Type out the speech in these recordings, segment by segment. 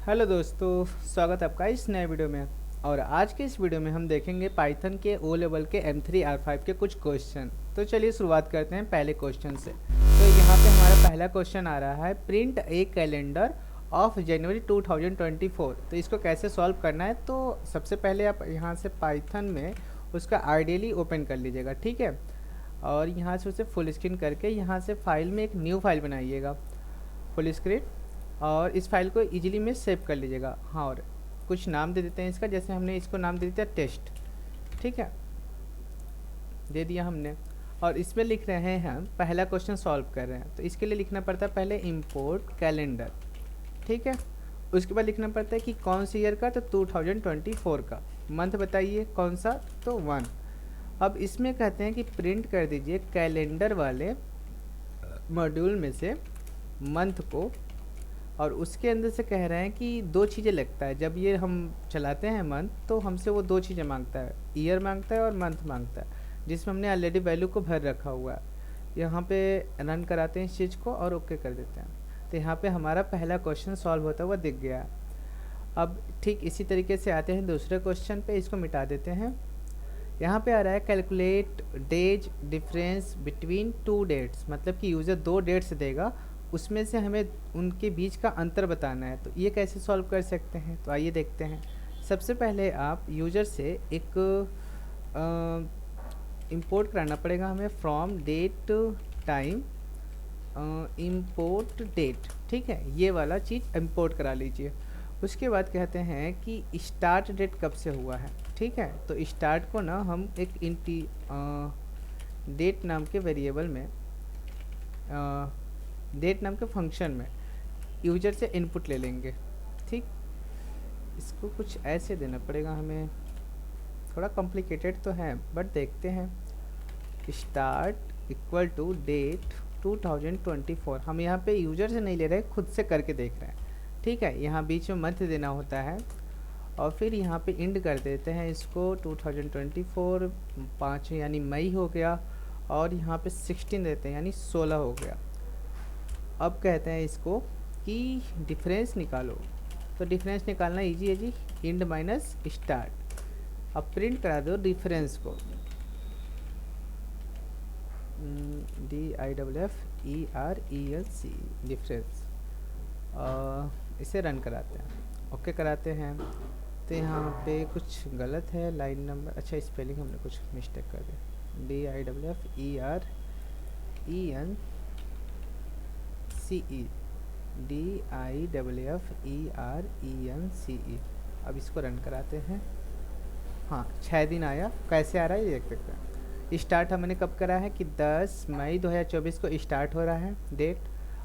Hello दोस्तों, स्वागत है आपका इस नए वीडियो में। और आज के इस वीडियो में हम देखेंगे पाइथन के ओ लेवल के M3 R5 के कुछ क्वेश्चन। तो चलिए शुरुआत करते हैं पहले क्वेश्चन से। तो यहाँ पे हमारा पहला क्वेश्चन आ रहा है, print A calendar of January 2024। तो इसको कैसे सॉल्व करना है, तो सबसे पहले आप यहाँ से पाइथन में उसका आइडियली ओपन कर लीजिएगा, ठीक है। और यहाँ से उसे फुल स्क्रीन करके यहाँ से फाइल में एक न्यू फाइल बनाइएगा, फुल स्क्रीन। और इस फाइल को इजीली में सेव कर लीजिएगा। हाँ, और कुछ नाम दे देते हैं इसका, जैसे हमने इसको नाम दे दिया टेस्ट, ठीक है, दे दिया हमने। और इसमें लिख रहे हैं हम पहला क्वेश्चन सॉल्व कर रहे हैं, तो इसके लिए लिखना पड़ता है पहले इंपोर्ट कैलेंडर, ठीक है। उसके बाद लिखना पड़ता है कि कौन सी ईयर का, तो 2024 का। मंथ बताइए कौन सा, तो 1। अब इसमें कहते हैं कि प्रिंट कर दीजिए कैलेंडर वाले मॉड्यूल में से मंथ को। और उसके अंदर से कह रहे हैं कि दो चीज़ें लगता है, जब ये हम चलाते हैं मंथ तो हमसे वो दो चीज़ें मांगता है, ईयर मांगता है और मंथ मांगता है, जिसमें हमने ऑलरेडी वैल्यू को भर रखा हुआ है। यहाँ पे रन कराते हैं इस चीज़ को और ओके कर देते हैं। तो यहाँ पे हमारा पहला क्वेश्चन सॉल्व होता हुआ दिख गया। अब ठीक इसी तरीके से आते हैं दूसरे क्वेश्चन पे, इसको मिटा देते हैं। यहाँ पे आ रहा है calculate days difference between two dates, मतलब कि यूज़र दो डेट्स देगा, उसमें से हमें उनके बीच का अंतर बताना है। तो ये कैसे सॉल्व कर सकते हैं, तो आइए देखते हैं। सबसे पहले आप यूज़र से एक इंपोर्ट कराना पड़ेगा हमें, from datetime import date, ठीक है, ये वाला चीज़ इंपोर्ट करा लीजिए। उसके बाद कहते हैं कि स्टार्ट डेट कब से हुआ है, ठीक है। तो स्टार्ट को ना हम एक इंटी डेट नाम के वेरिएबल में, डेट नाम के फंक्शन में यूजर से इनपुट ले लेंगे, ठीक। इसको कुछ ऐसे देना पड़ेगा हमें, थोड़ा कॉम्प्लिकेटेड तो है बट देखते हैं। Start equal to date 2024। हम यहाँ पे यूजर से नहीं ले रहे, खुद से करके देख रहे हैं, ठीक है। यहाँ बीच में मंथ देना होता है और फिर यहाँ पे इंड कर देते हैं इसको 2024 5 यानी मई हो गया, और यहाँ पे 16 देते हैं यानी 16 हो गया। अब कहते हैं इसको कि डिफरेंस निकालो। तो डिफरेंस निकालना इजी है जी, इंड माइनस स्टार्ट। अब प्रिंट करा दो डिफरेंस को, DIFFERENC, डिफरेंस। इसे रन कराते हैं, ओके कराते हैं। तो यहाँ पे कुछ गलत है लाइन नंबर, अच्छा स्पेलिंग हमने कुछ मिस्टेक कर दिया, DIFFERENCE। अब इसको रन कराते हैं। हाँ, 6 दिन आया। कैसे आ रहा है ये देख सकते हैं। स्टार्ट हमने कब करा है कि 10 मई 2024 को स्टार्ट हो रहा है डेट,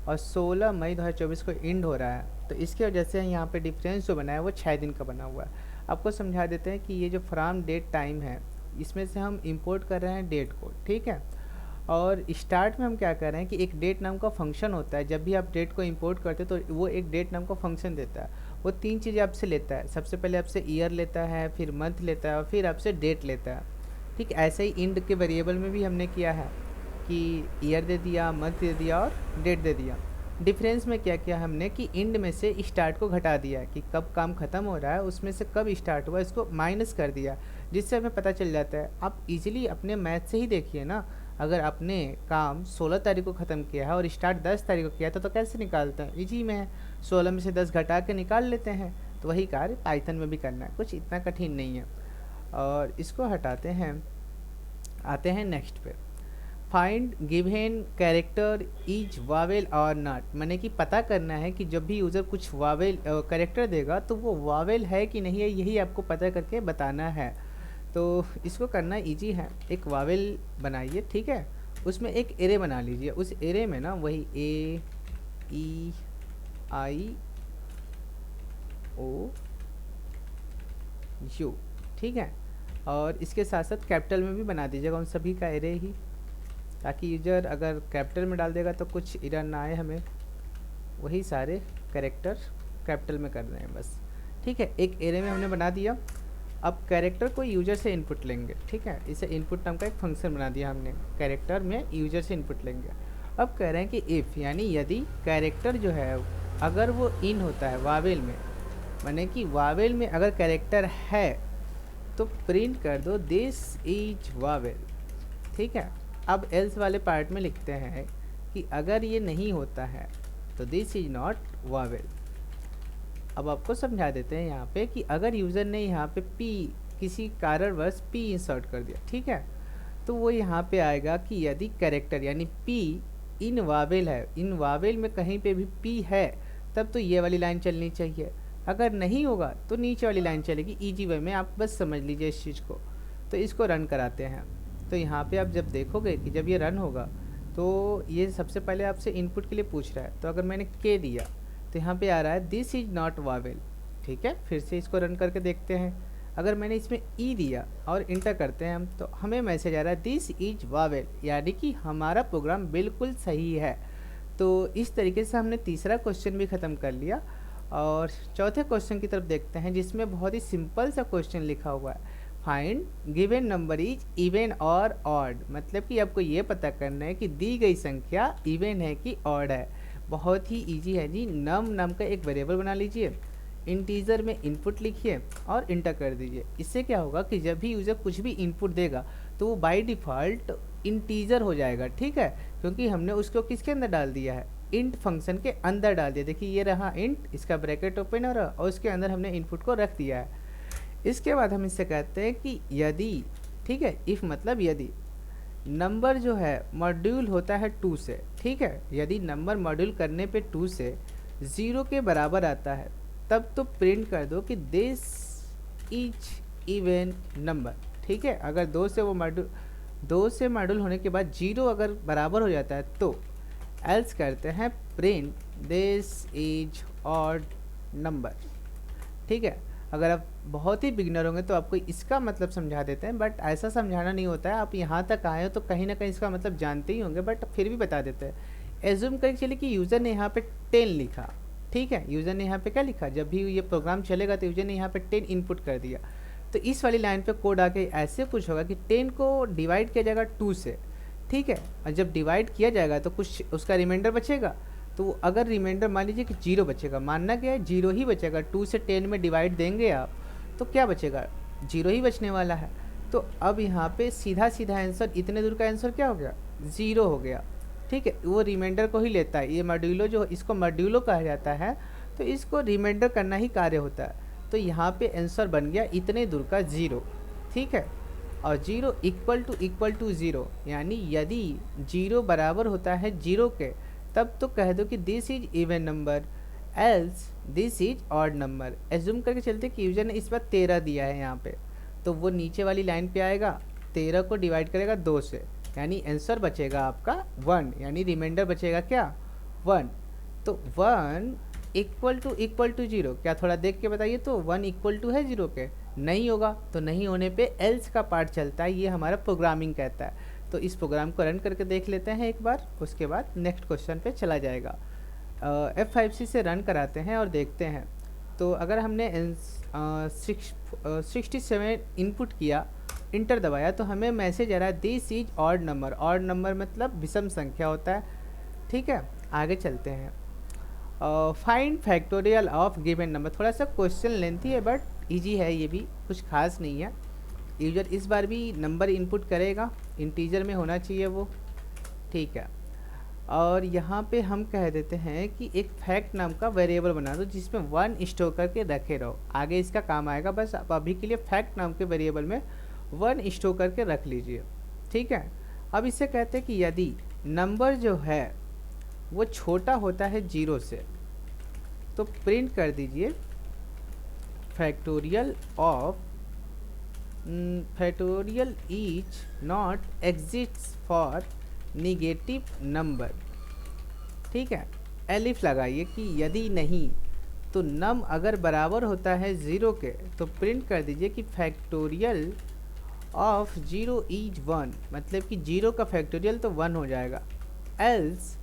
और 16 मई 2024 को एंड हो रहा है। तो इसकी वजह से यहाँ पे डिफरेंस जो बना है वो 6 दिन का बना हुआ है। आपको समझा देते हैं कि ये जो फ्रॉम डेट टाइम है, इसमें से हम इंपोर्ट कर रहे हैं डेट को, ठीक है। और स्टार्ट में हम क्या कर रहे हैं कि एक डेट नाम का फंक्शन होता है, जब भी आप डेट को इंपोर्ट करते हो तो वो एक डेट नाम का फंक्शन देता है। वो 3 चीज़ें आपसे लेता है, सबसे पहले आपसे ईयर लेता है, फिर मंथ लेता है और फिर आपसे डेट लेता है, ठीक। ऐसे ही इंड के वेरिएबल में भी हमने किया है कि ईयर दे दिया, मंथ दे दिया और डेट दे दिया। डिफरेंस में क्या किया हमने कि इंड में से स्टार्ट को घटा दिया कि कब काम ख़त्म हो रहा है, उसमें से कब स्टार्ट हुआ इसको माइनस कर दिया, जिससे हमें पता चल जाता है। आप इजीली अपने मैथ से ही देखिए ना, अगर आपने काम 16 तारीख को ख़त्म किया है और स्टार्ट 10 तारीख को किया था तो कैसे निकालते हैं, इजी में है, 16 में से 10 घटा के निकाल लेते हैं। तो वही कार्य पाइथन में भी करना है, कुछ इतना कठिन नहीं है। और इसको हटाते हैं, आते हैं नेक्स्ट पे। Find given character is Wavell और नॉट, मैंने कि पता करना है कि जब भी यूज़र कुछ वावेल कैरेक्टर देगा तो वो वावेल है कि नहीं है, यही आपको पता करके बताना है। तो इसको करना इजी है, एक वावेल बनाइए, ठीक है। उसमें एक एरे बना लीजिए, उस एरे में ना वही AEIOU, ठीक है। और इसके साथ साथ कैपिटल में भी बना दीजिएगा उन सभी का एरे ही, ताकि यूजर अगर कैपिटल में डाल देगा तो कुछ एरर ना आए हमें। वही सारे कैरेक्टर कैपिटल में कर रहे हैं बस, ठीक है। एक एरे में हमने बना दिया। अब कैरेक्टर को यूजर से इनपुट लेंगे, ठीक है। इसे इनपुट नाम का एक फंक्शन बना दिया हमने, कैरेक्टर में यूजर से इनपुट लेंगे। अब कह रहे हैं कि इफ़ यानी यदि कैरेक्टर जो है अगर वो इन होता है वावेल में, माने कि वावेल में अगर कैरेक्टर है तो प्रिंट कर दो दिस इज वावेल, ठीक है। अब एल्स वाले पार्ट में लिखते हैं कि अगर ये नहीं होता है तो दिस इज नॉट वावेल। अब आपको समझा देते हैं यहाँ पे कि अगर यूज़र ने यहाँ पे पी किसी कारणवश पी इंसर्ट कर दिया, ठीक है, तो वो यहाँ पे आएगा कि यदि कैरेक्टर यानी पी इन वावेल है, इन वावेल में कहीं पे भी पी है, तब तो ये वाली लाइन चलनी चाहिए। अगर नहीं होगा तो नीचे वाली लाइन चलेगी। इजी वे में आप बस समझ लीजिए इस चीज़ को। तो इसको रन कराते हैं। तो यहाँ पे आप जब देखोगे कि जब ये रन होगा तो ये सबसे पहले आपसे इनपुट के लिए पूछ रहा है। तो अगर मैंने के दिया तो यहाँ पे आ रहा है दिस इज नॉट वावेल, ठीक है। फिर से इसको रन करके देखते हैं। अगर मैंने इसमें ई दिया और इंटर करते हैं हम, तो हमें मैसेज आ रहा है दिस इज वावेल, यानी कि हमारा प्रोग्राम बिल्कुल सही है। तो इस तरीके से हमने तीसरा क्वेश्चन भी ख़त्म कर लिया। और चौथे क्वेश्चन की तरफ देखते हैं, जिसमें बहुत ही सिंपल सा क्वेश्चन लिखा हुआ है, find given number is even और ऑड। मतलब कि आपको ये पता करना है कि दी गई संख्या इवन है कि ऑड है। बहुत ही इजी है जी। नम नाम का एक वेरिएबल बना लीजिए, इंटीजर में इनपुट लिखिए और इंटर कर दीजिए। इससे क्या होगा कि जब भी यूज़र कुछ भी इनपुट देगा तो वो बाय डिफ़ॉल्ट इंटीजर हो जाएगा, ठीक है, क्योंकि हमने उसको किसके अंदर डाल दिया है, इंट फंक्शन के अंदर डाल दिया। देखिए ये रहा इंट, इसका ब्रैकेट ओपन हो रहा और उसके अंदर हमने इनपुट को रख दिया है। इसके बाद हम इससे कहते हैं कि यदि, ठीक है, इफ़ मतलब यदि नंबर जो है मॉड्यूल होता है 2 से, ठीक है, यदि नंबर मॉड्यूल करने पे 2 से 0 के बराबर आता है, तब तो प्रिंट कर दो कि दिस इज इवन नंबर, ठीक है। अगर 2 से मॉड्यूल होने के बाद 0 अगर बराबर हो जाता है तो एल्स करते हैं print this is odd number, ठीक है। अगर आप बहुत ही बिगनर होंगे तो आपको इसका मतलब समझा देते हैं, बट ऐसा समझाना नहीं होता है। आप यहाँ तक आए हो तो कहीं ना कहीं इसका मतलब जानते ही होंगे, बट फिर भी बता देते हैं। एज्यूम करके चलिए कि यूज़र ने यहाँ पे 10 लिखा, ठीक है, यूज़र ने यहाँ पे क्या लिखा, जब भी ये प्रोग्राम चलेगा तो यूज़र ने यहाँ पे 10 इनपुट कर दिया। तो इस वाली लाइन पे कोड आके ऐसे कुछ होगा कि 10 को डिवाइड किया जाएगा 2 से, ठीक है, और जब डिवाइड किया जाएगा तो कुछ उसका रिमाइंडर बचेगा। तो अगर रिमाइंडर मान लीजिए कि 0 बचेगा, मानना क्या है 0 ही बचेगा। 2 से 10 में डिवाइड देंगे आप तो क्या बचेगा, 0 ही बचने वाला है। तो अब यहाँ पे सीधा सीधा आंसर, इतने दूर का आंसर क्या हो गया, 0 हो गया, ठीक है। वो रिमाइंडर को ही लेता है। ये मॉड्यूलो जो इसको मॉड्यूलो कहा जाता है, तो इसको रिमाइंडर करना ही कार्य होता है। तो यहाँ पे आंसर बन गया इतने दूर का 0, ठीक है। और 0 इक्वल टू 0, यानी यदि 0 बराबर होता है 0 के, तब तो कह दो कि this is even number, else this is odd number. Assume करके चलते कि यूजर ने इस बार 13 दिया है यहाँ पे, तो वो नीचे वाली लाइन पे आएगा, 13 को डिवाइड करेगा 2 से, यानी आंसर बचेगा आपका 1, यानी रिमाइंडर बचेगा क्या, 1। तो 1 इक्वल टू 0, क्या थोड़ा देख के बताइए, तो 1 इक्वल टू है 0 के, नहीं होगा। तो नहीं होने पे एल्स का पार्ट चलता है, ये हमारा प्रोग्रामिंग कहता है। तो इस प्रोग्राम को रन करके देख लेते हैं एक बार, उसके बाद नेक्स्ट क्वेश्चन पे चला जाएगा। F5C से रन कराते हैं और देखते हैं। तो अगर हमने 67 इनपुट किया, इंटर दबाया, तो हमें मैसेज आ रहा है this is odd number. Odd number मतलब विषम संख्या होता है, ठीक है। आगे चलते हैं। Find factorial of given number. थोड़ा सा क्वेश्चन लेंथी है बट इजी है, ये भी कुछ खास नहीं है। यूजर इस बार भी नंबर इनपुट करेगा, इंटीजर में होना चाहिए वो, ठीक है। और यहाँ पे हम कह देते हैं कि एक फैक्ट नाम का वेरिएबल बना दो जिसमें 1 स्टोर करके रखे रहो, आगे इसका काम आएगा। बस आप अभी के लिए फैक्ट नाम के वेरिएबल में 1 स्टोर करके रख लीजिए, ठीक है। अब इससे कहते हैं कि यदि नंबर जो है वो छोटा होता है 0 से, तो प्रिंट कर दीजिए factorial of factorial is not exists for negative number, ठीक है। एलिफ लगाइए कि यदि नहीं, तो नम अगर बराबर होता है 0 के, तो प्रिंट कर दीजिए कि फैक्टोरियल ऑफ 0 इज 1, मतलब कि 0 का फैक्टोरियल तो 1 हो जाएगा। एल्स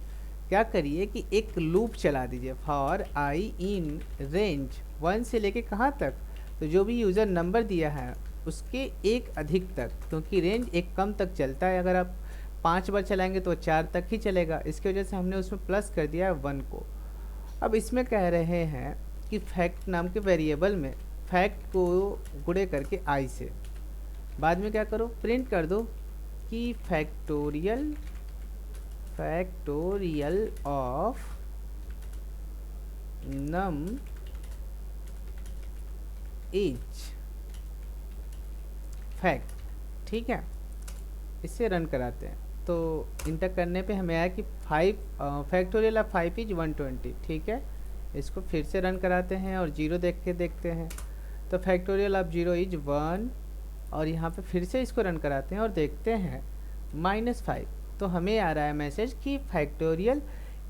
क्या करिए कि एक लूप चला दीजिए, फॉर आई इन रेंज 1 से लेके कहाँ तक, तो जो भी यूज़र नंबर दिया है उसके एक अधिक तक, क्योंकि रेंज एक कम तक चलता है। अगर आप 5 बार चलाएंगे तो 4 तक ही चलेगा, इसकी वजह से हमने उसमें प्लस कर दिया है 1 को। अब इसमें कह रहे हैं कि फैक्ट नाम के वेरिएबल में फैक्ट को गुणे करके आई से, बाद में क्या करो, प्रिंट कर दो कि factorial of num is fact. ठीक है, इससे रन कराते हैं तो इंटर करने पे हमें आया कि 5 फैक्टोरियल ऑफ 5 इज 120। ठीक है, इसको फिर से रन कराते हैं और 0 देख के देखते हैं तो फैक्टोरियल ऑफ 0 इज 1, और यहाँ पे फिर से इसको रन कराते हैं और देखते हैं -5। तो हमें आ रहा है मैसेज कि factorial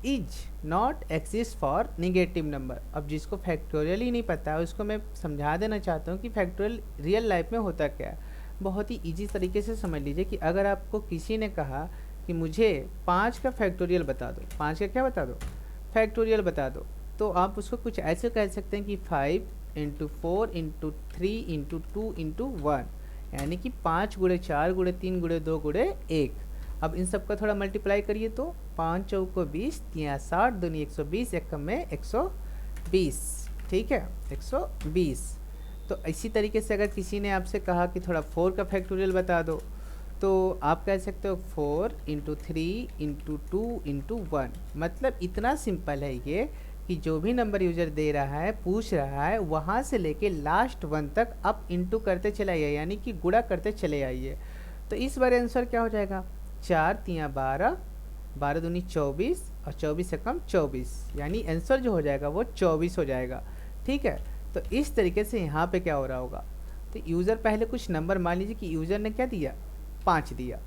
is not exist for negative number. अब जिसको फैक्टोरियल ही नहीं पता है उसको मैं समझा देना चाहता हूँ कि फैक्टोरियल रियल लाइफ में होता क्या है। बहुत ही इजी तरीके से समझ लीजिए कि अगर आपको किसी ने कहा कि मुझे 5 का फैक्टोरियल बता दो, 5 का क्या बता दो, फैक्टोरियल बता दो, तो आप उसको कुछ ऐसे कह सकते हैं कि 5 × 4 × 3 × 2 × 1, यानी कि 5 × 4 × 3 × 2 × 1। अब इन सब का थोड़ा मल्टीप्लाई करिए तो 5 चौको 20, 3 60, 2 120, 1 में 120। ठीक है, 120। तो इसी तरीके से अगर किसी ने आपसे कहा कि थोड़ा 4 का फैक्टोरियल बता दो, तो आप कह सकते हो 4 × 3 × 2 × 1। मतलब इतना सिंपल है ये कि जो भी नंबर यूज़र दे रहा है, पूछ रहा है, वहाँ से लेके लास्ट 1 तक आप इंटू करते चले आइए, यानी कि गुणा करते चले आइए। तो इस बार आंसर क्या हो जाएगा, 4 3 12, 12 दूनी 24 और 24 से कम 24, यानी आंसर जो हो जाएगा वो 24 हो जाएगा। ठीक है, तो इस तरीके से यहाँ पे क्या हो रहा होगा, तो यूज़र पहले कुछ नंबर, मान लीजिए कि यूज़र ने क्या दिया, 5 दिया।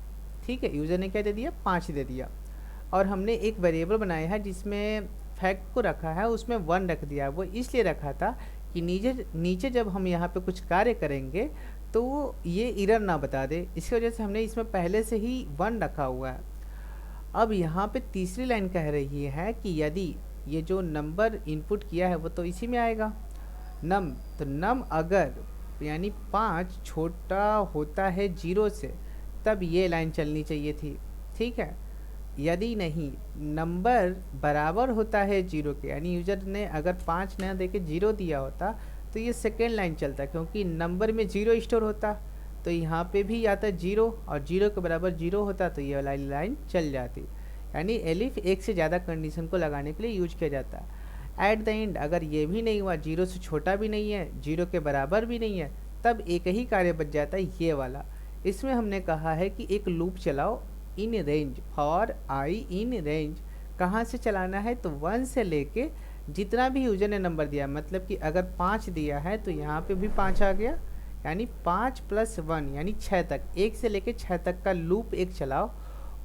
ठीक है, यूज़र ने क्या दे दिया, 5 दे दिया, और हमने एक वेरिएबल बनाया है जिसमें फैक्ट को रखा है, उसमें 1 रख दिया। वो इसलिए रखा था कि नीचे जब हम यहाँ पे कुछ कार्य करेंगे तो वो ये एरर ना बता दे, इसकी वजह से हमने इसमें पहले से ही 1 रखा हुआ है। अब यहाँ पे तीसरी लाइन कह रही है कि यदि ये जो नंबर इनपुट किया है वो तो इसी में आएगा, नम, तो नम अगर यानी 5 छोटा होता है 0 से, तब ये लाइन चलनी चाहिए थी। ठीक है, यदि नहीं नंबर बराबर होता है 0 के, यानी यूज़र ने अगर 5 ना दे के 0 दिया होता तो ये सेकेंड लाइन चलता, क्योंकि नंबर में 0 स्टोर होता, तो यहाँ पे भी आता 0 और 0 के बराबर 0 होता तो ये वाली लाइन चल जाती। यानी एलिफ एक से ज़्यादा कंडीशन को लगाने के लिए यूज किया जाता है। एट द एंड अगर ये भी नहीं हुआ, 0 से छोटा भी नहीं है, 0 के बराबर भी नहीं है, तब एक ही कार्य बच जाता है, ये वाला। इसमें हमने कहा है कि एक लूप चलाओ in range, for I in range. कहाँ से चलाना है, तो 1 से लेके जितना भी यूजर ने नंबर दिया, मतलब कि अगर 5 दिया है तो यहाँ पे भी 5 आ गया, यानी 5 + 1 यानी 6 तक, 1 से लेके 6 तक का लूप एक चलाओ।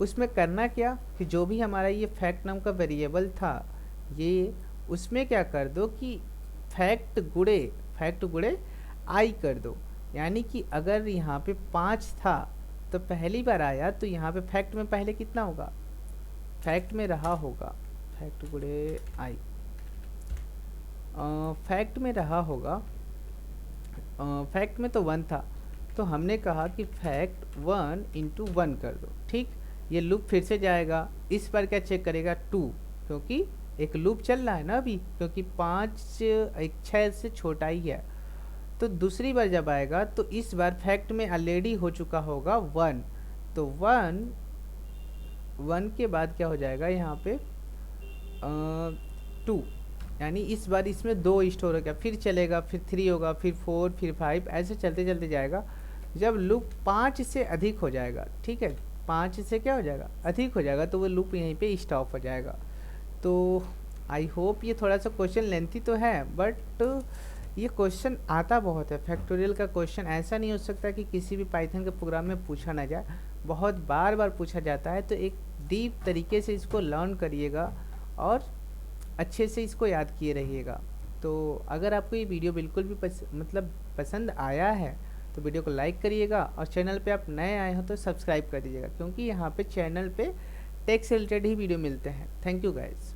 उसमें करना क्या कि जो भी हमारा ये फैक्ट नाम का वेरिएबल था, ये उसमें क्या कर दो कि फैक्ट गुणे आई कर दो। यानी कि अगर यहाँ पे 5 था तो पहली बार आया, तो यहाँ पे फैक्ट में पहले कितना होगा, फैक्ट में रहा होगा, फैक्ट गुणे आई, फैक्ट में रहा होगा, फैक्ट में तो 1 था, तो हमने कहा कि फैक्ट 1 × 1 कर दो। ठीक, ये लूप फिर से जाएगा, इस बार क्या चेक करेगा 2, क्योंकि एक लूप चल रहा है ना अभी, क्योंकि 5 6 से छोटा ही है। तो दूसरी बार जब आएगा तो इस बार फैक्ट में ऑलरेडी हो चुका होगा 1, तो 1 के बाद क्या हो जाएगा यहाँ पे 2, यानी इस बार इसमें 2 स्टोर हो गया, फिर चलेगा, फिर 3 होगा, फिर 4, फिर 5, ऐसे चलते चलते जाएगा। जब लूप 5 से अधिक हो जाएगा, ठीक है, 5 से क्या हो जाएगा, अधिक हो जाएगा, तो वो लूप यहीं पे स्टॉप हो जाएगा। तो आई होप ये थोड़ा सा क्वेश्चन लेंथी तो है, बट ये क्वेश्चन आता बहुत है। फैक्टोरियल का क्वेश्चन ऐसा नहीं हो सकता कि किसी भी पाइथन के प्रोग्राम में पूछा ना जाए, बहुत बार बार पूछा जाता है। तो एक डीप तरीके से इसको लर्न करिएगा और अच्छे से इसको याद किए रहिएगा। तो अगर आपको ये वीडियो बिल्कुल भी पसंद आया है तो वीडियो को लाइक करिएगा, और चैनल पे आप नए आए हो तो सब्सक्राइब कर दीजिएगा, क्योंकि यहाँ पे चैनल पे टेक से रिलेटेड ही वीडियो मिलते हैं। Thank you guys.